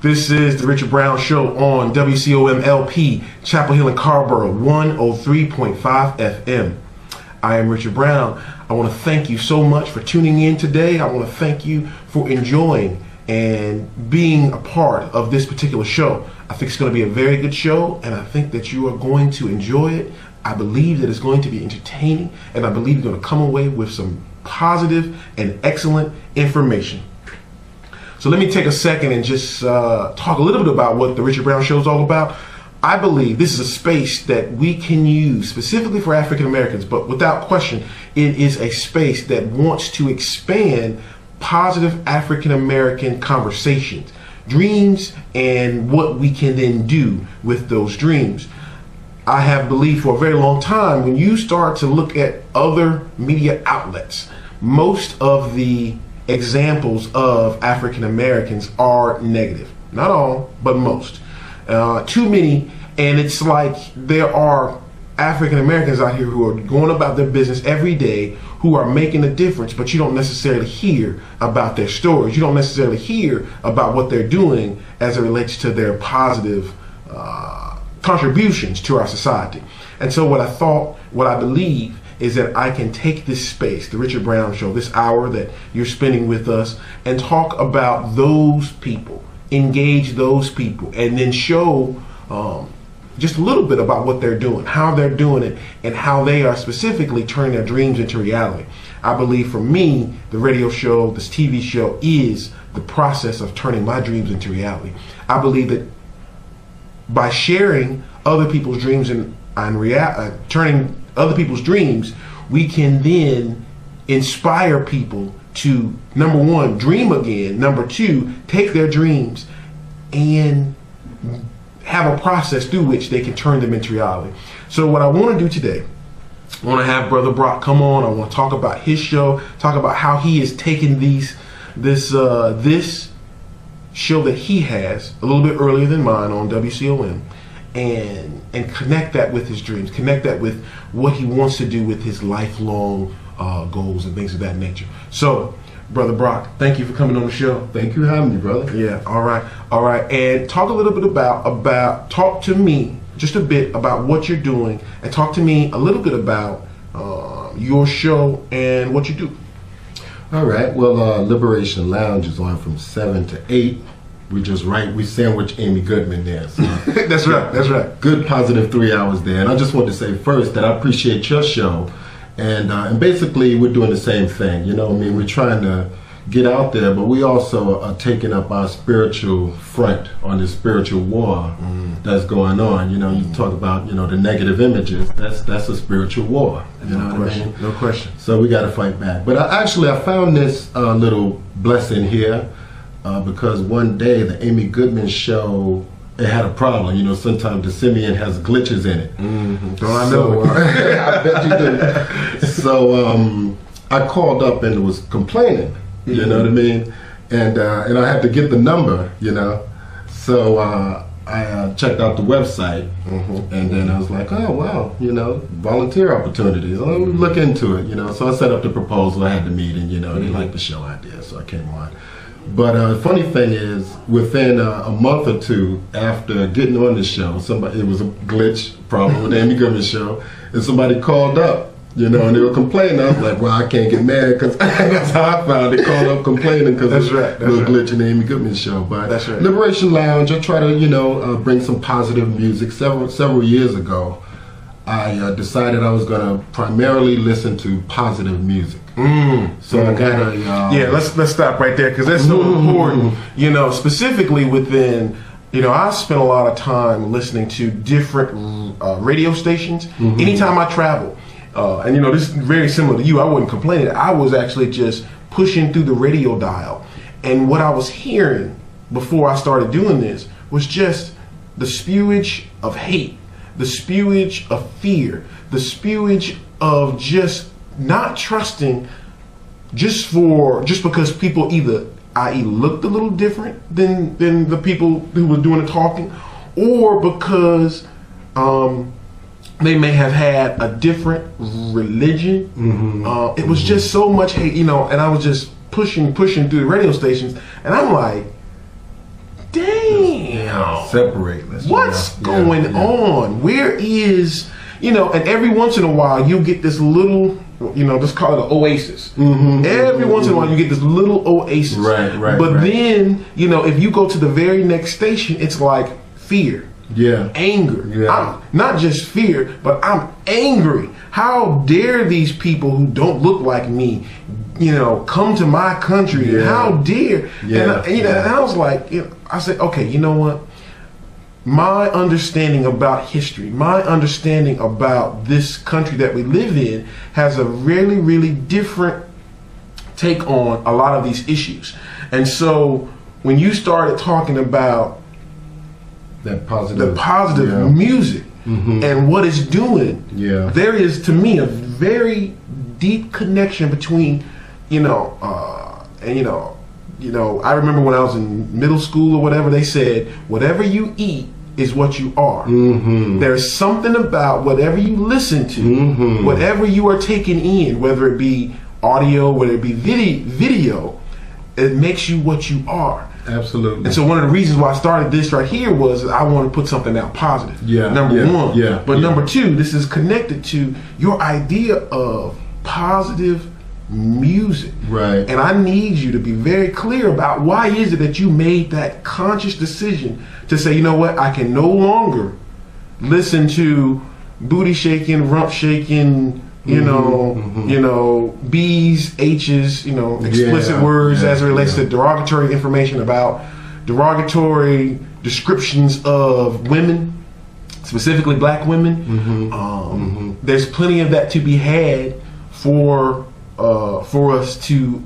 This is the Richard Brown Show on WCOM LP, Chapel Hill and Carrboro, 103.5 FM. I am Richard Brown. I want to thank you so much for tuning in today. I want to thank you for enjoying and being a part of this particular show. I think it's going to be a very good show, and I think that you are going to enjoy it. I believe that it's going to be entertaining, and I believe you're going to come away with some positive and excellent information. So let me take a second and just talk a little bit about what the Richard Brown Show is all about. I believe this is a space that we can use specifically for African Americans, but without question, it is a space that wants to expand positive African American conversations, dreams, and what we can then do with those dreams. I have believed for a very long time, when you start to look at other media outlets, most of the examples of African Americans are negative. Not all, but most. Too many, and it's like there are African Americans out here who are going about their business every day, who are making a difference, but you don't necessarily hear about their stories. You don't necessarily hear about what they're doing as it relates to their positive contributions to our society. And so what I believe is that I can take this space, the Richard Brown Show, this hour that you're spending with us, and talk about those people, engage those people, and then show just a little bit about what they're doing, how they're doing it, and how they are specifically turning their dreams into reality. I believe for me, the radio show, this TV show, is the process of turning my dreams into reality. I believe that by sharing other people's dreams and turning other people's dreams, we can then inspire people to, number one, dream again, number two, take their dreams and have a process through which they can turn them into reality. So what I want to do today, I want to have Brother Brock come on. I want to talk about his show, talk about how he has taken this show that he has a little bit earlier than mine on WCOM, and connect that with his dreams, connect that with what he wants to do with his lifelong goals and things of that nature. So, Brother Brock, thank you for coming on the show. Thank you for having me, brother. Yeah, all right. And talk a little bit talk to me just a bit about what you're doing, and talk to me a little bit about your show and what you do. All right. Well, Liberation Lounge is on from 7 to 8. We sandwich Amy Goodman there. So That's right. Good positive 3 hours there. And I just want to say first that I appreciate your show. And basically we're doing the same thing. You know what I mean? We're trying to get out there, but we also are taking up our spiritual front on this spiritual war that's going on. You know, you talk about, the negative images. That's a spiritual war. You know what I mean? No question. So we got to fight back. But I found this little blessing here. Because one day the Amy Goodman show, it had a problem. Sometimes the Simeon has glitches in it. Mm-hmm. Don't I know? I bet you do. So I called up and was complaining. Mm-hmm. You know what I mean? And I had to get the number. So I checked out the website, and then I was like, oh wow, volunteer opportunities. Let me look into it. So I set up the proposal. I had the meeting. They liked the show idea, so I came on. But the funny thing is, within a month or two after getting on the show, it was a glitch problem with the Amy Goodman show, and somebody called up, and they were complaining. I was like, well, I can't get mad, because that's how I found it. Called up complaining because of a little glitch in the Amy Goodman show. But that's right. Liberation Lounge, I try to, bring some positive music. Several years ago, I decided I was going to primarily listen to positive music. So I got yeah, let's stop right there, because that's so important. Specifically within, I spent a lot of time listening to different radio stations. Anytime I travel, and this is very similar to you. I wasn't complaining. I was actually just pushing through the radio dial, and what I was hearing before I started doing this was just the spewage of hate, the spewage of fear, the spewage of just not trusting, just because people either looked a little different than the people who were doing the talking, or because they may have had a different religion. It was just so much hate, and I was just pushing through the radio stations, and I'm like, dang, now? Separateness. What's going on? Where is, and every once in a while you get this little, just call it an oasis. Every once in a while you get this little oasis. Right. But then, if you go to the very next station, it's like fear. Yeah. Anger. Yeah. I'm not just fear, but I'm angry. How dare these people who don't look like me, come to my country? Yeah. How dare? Yeah. And I was like, I said, okay, you know what? My understanding about history, my understanding about this country that we live in has a really, really different take on a lot of these issues. And so when you started talking about the positive music and what it's doing, there is, to me, a very deep connection between, I remember when I was in middle school or whatever, they said, whatever you eat is what you are. There's something about whatever you listen to, whatever you are taking in, whether it be audio, whether it be video, it makes you what you are. Absolutely. And so one of the reasons why I started this right here was I want to put something out positive. Number one. But number two, this is connected to your idea of positive music. Right. And I need you to be very clear about why is it that you made that conscious decision to say, you know what, I can no longer listen to booty shaking, rump shaking, B's, H's, explicit words as it relates to derogatory information about derogatory descriptions of women, specifically black women. There's plenty of that to be had for us to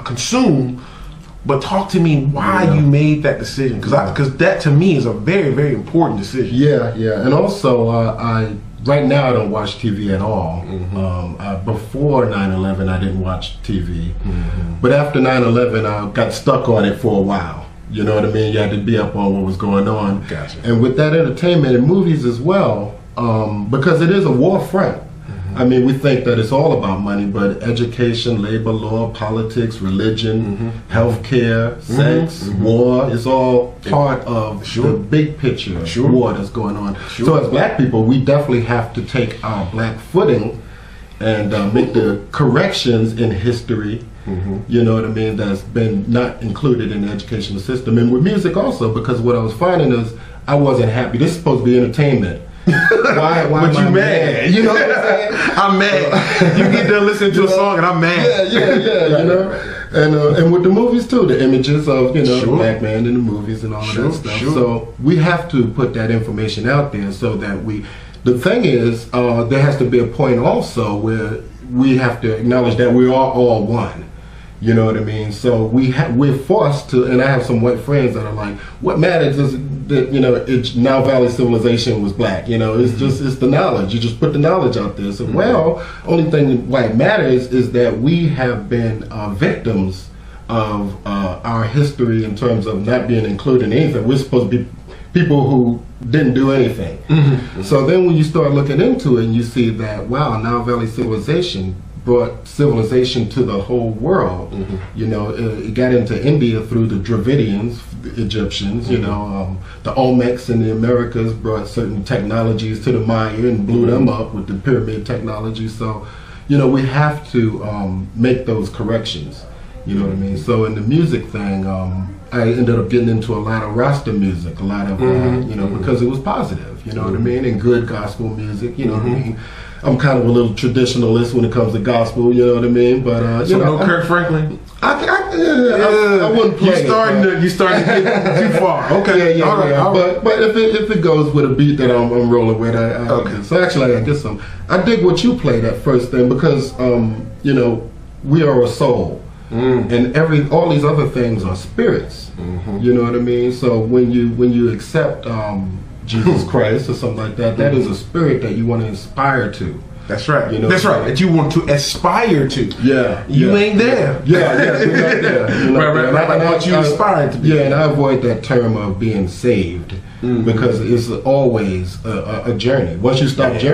consume. But talk to me why you made that decision, because that to me is a very, very important decision. And also right now I don't watch TV at all. Before 9/11 I didn't watch TV, but after 9/11 I got stuck on it for a while. You know what I mean? You had to be up on what was going on. Gotcha. And with that entertainment and movies as well, because it is a war front. I mean, we think that it's all about money, but education, labor law, politics, religion, healthcare, sex, war, is all part of the big picture of war that's going on. So as black people, we definitely have to take our black footing and make the corrections in history, you know what I mean, that's been not included in the educational system. And with music also, because what I was finding is I wasn't happy. This is supposed to be entertainment. Why but you mad? You know what I'm saying? I'm mad. You get done listening to a song and I'm mad. And with the movies too, the images of black man in the movies and all of that stuff. So we have to put that information out there so that the thing is, there has to be a point also where we have to acknowledge that we are all one. You know what I mean? So we're forced to, and I have some white friends that are like, what matters is that, it's Nile Valley civilization was black. It's the knowledge. You just put the knowledge out there. So, only thing why it matters is that we have been victims of our history in terms of not being included in anything. We're supposed to be people who didn't do anything. So then when you start looking into it and you see that, wow, Nile Valley civilization brought civilization to the whole world. It got into India through the Dravidians, the Egyptians. The Olmecs in the Americas brought certain technologies to the Maya and blew them up with the pyramid technology. So, we have to make those corrections. You know what I mean? So in the music thing, I ended up getting into a lot of Rasta music, a lot of because it was positive. You know what I mean? And good gospel music. You know what I mean? I'm kind of a little traditionalist when it comes to gospel, you know what I mean? But no Kirk Franklin. I wouldn't play. You starting to get too far. Okay, all right. But if it goes with a beat that I'm rolling with, okay. So actually, I guess I dig what you played at first then because we are a soul, and all these other things are spirits. You know what I mean? So when you accept Jesus Christ or something like that, that is a spirit that you want to inspire to. That's right. That's right. That you want to aspire to. You ain't there. You're not there. Right. What you aspire to be. Yeah, and I avoid that term of being saved because it's always a journey. Once you stop journeying,